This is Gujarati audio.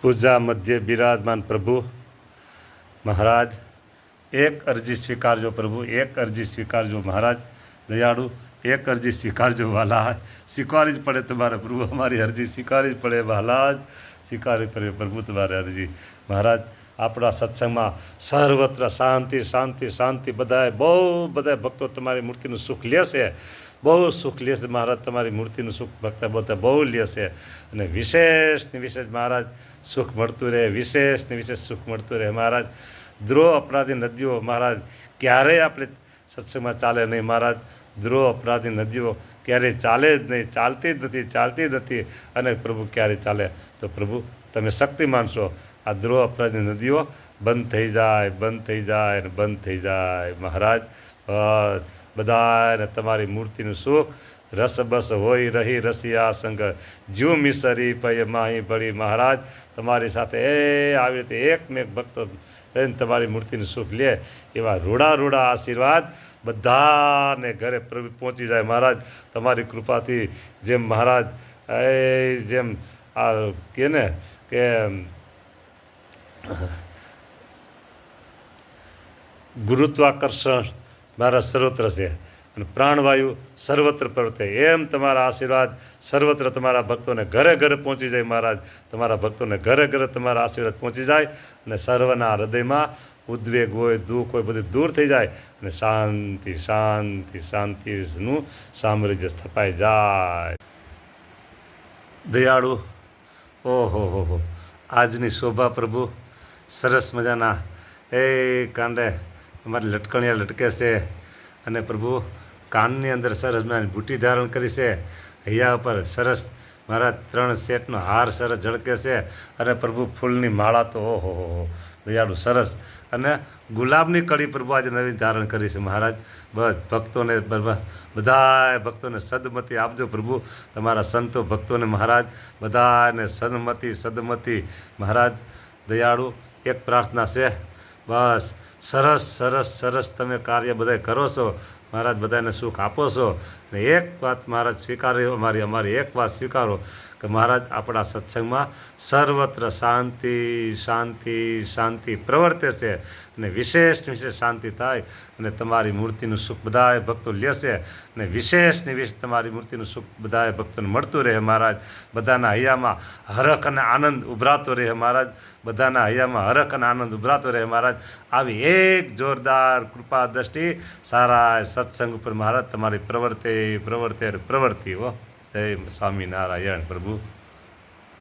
પૂજા મધ્ય બિરાજમાન પ્રભુ મહારાજ, એક અરજી સ્વીકારજો પ્રભુ, એક અરજી સ્વીકારજો મહારાજ દયાળુ, એક અરજી સ્વીકારજો વાલા, સ્વીકારવી જ પડે તમારે પ્રભુ, અમારી અરજી સ્વીકારવી જ પડે વાલા, સ્વીકારવી પડે પ્રભુ તમારી અરજી મહારાજ. આપણા સત્સંગમાં સર્વત્ર શાંતિ શાંતિ શાંતિ, બધાએ બધા ભક્તો તમારી મૂર્તિનું સુખ લેશે, બહુ સુખ લેશે મહારાજ, તમારી મૂર્તિનું સુખ ભક્ત બધા બહુ લેશે. અને વિશેષ ને વિશેષ મહારાજ સુખ મળતું રહે, વિશેષ ને વિશેષ સુખ મળતું રહે મહારાજ. દ્રોહ અપરાધી નદીઓ મહારાજ ક્યારેય આપણે સત્સંગમાં ચાલે નહીં મહારાજ, દ્રોહ અપરાધી નદીઓ ક્યારેય ચાલે જ નહીં, ચાલતી જ નથી. અને પ્રભુ ક્યારે ચાલે તો પ્રભુ તમે શક્તિમાન છો. આ દ્રોહ અપરાધી નદીઓ બંધ થઈ જાય, બંધ થઈ જાય ને બંધ થઈ જાય મહારાજ. બધાને તમારી મૂર્તિનું સુખ રસ બસ હોય રહી રસિયા સંગ, જીવ મિસરી પય માહી ભળી મહારાજ. તમારી સાથે આવી રીતે એકમેક ભક્તો તમારી મૂર્તિનું સુખ લે, એવા રૂડા આશીર્વાદ બધાને ઘરે પહોંચી જાય મહારાજ. તમારી કૃપાથી જેમ મહારાજ જેમ આ કે ને કે ગુરુત્વાકર્ષણ મારા સર્વત્ર છે અને પ્રાણવાયુ સર્વત્ર પ્રવર્તે, એમ તમારા આશીર્વાદ સર્વત્ર તમારા ભક્તોને ઘરે પહોંચી જાય મહારાજ. તમારા ભક્તોને ઘરે તમારા આશીર્વાદ પહોંચી જાય અને સર્વના હૃદયમાં ઉદ્વેગ હોય, દુઃખ હોય, બધું દૂર થઈ જાય અને શાંતિ શાંતિ શાંતિનું સામ્રાજ્ય સ્થપાઈ જાય. દયાળુ, ઓહો આજની શોભા પ્રભુ, સરસ મજાના કાંડે અમારી લટકણિયા લટકે છે અને પ્રભુ કાનની અંદર સરસ મજાની બુટી ધારણ કરી છે, હૈયા ઉપર સરસ મારા 3 સેટનો હાર સરસ ઝળકે છે અને પ્રભુ ફૂલની માળા તો ઓહો દયાળુ સરસ, અને ગુલાબની કડી પ્રભુ આજે નવી ધારણ કરી છે મહારાજ. બસ ભક્તોને બધા ભક્તોને સદમતી આપજો પ્રભુ, તમારા સંતો ભક્તોને મહારાજ બધાને સદમતી મહારાજ. દયાળુ, એક પ્રાર્થના છે બસ, સરસ તમે કાર્ય બધા કરો છો મહારાજ, બધાને સુખ આપો છો. ને એક વાત મહારાજ સ્વીકારો, અમારી એક વાત સ્વીકારો કે મહારાજ આપણા સત્સંગમાં સર્વત્ર શાંતિ શાંતિ શાંતિ પ્રવર્તે છે અને વિશેષ શાંતિ થાય અને તમારી મૂર્તિનું સુખ બધાએ ભક્તો લેશે અને વિશેષ તમારી મૂર્તિનું સુખ બધાએ ભક્તોને મળતું રહે મહારાજ. બધાના હૈયામાં હરખ અને આનંદ ઉભરાતો રહે મહારાજ, બધાના હૈયામાં હરખ અને આનંદ ઉભરાતો રહે મહારાજ. આવી એક જોરદાર કૃપા દ્રષ્ટિ સારા સત્સંગ ઉપર મહારાજ તમારી પ્રવર્તે હો. જય સ્વામિનારાયણ પ્રભુ.